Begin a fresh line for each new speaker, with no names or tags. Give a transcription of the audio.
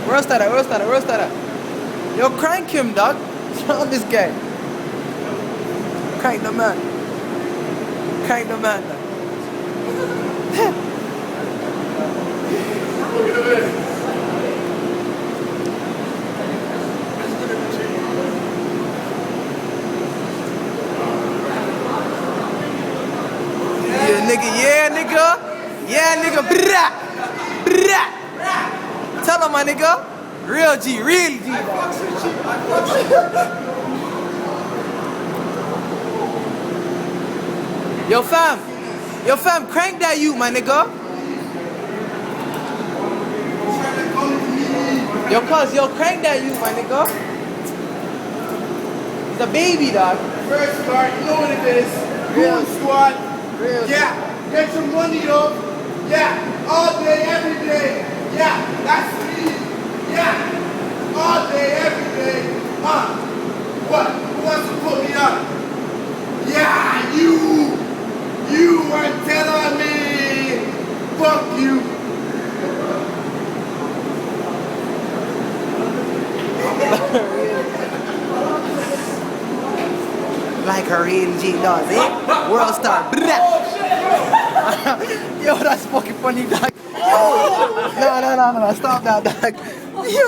World starter. Yo, crank him, dog. Show this guy. Crank the man. Crank the man, dog. Yeah, nigga, brah, brah. Tell him, my nigga, real G. Yo, fam, crank that you, my nigga. Yo, crank that you, my nigga. He's a baby, dog.
First start, you know what it is. Goon squad. Yeah, get your money up. Yeah, all day, every day. Yeah, that's me. Yeah, all day, every day. What? Who wants to put me up? Yeah, you were telling me. Fuck you.
Like a real G does, eh? World star. Yo, that's fucking funny, dog. Yo. No, stop that, dog. Yo.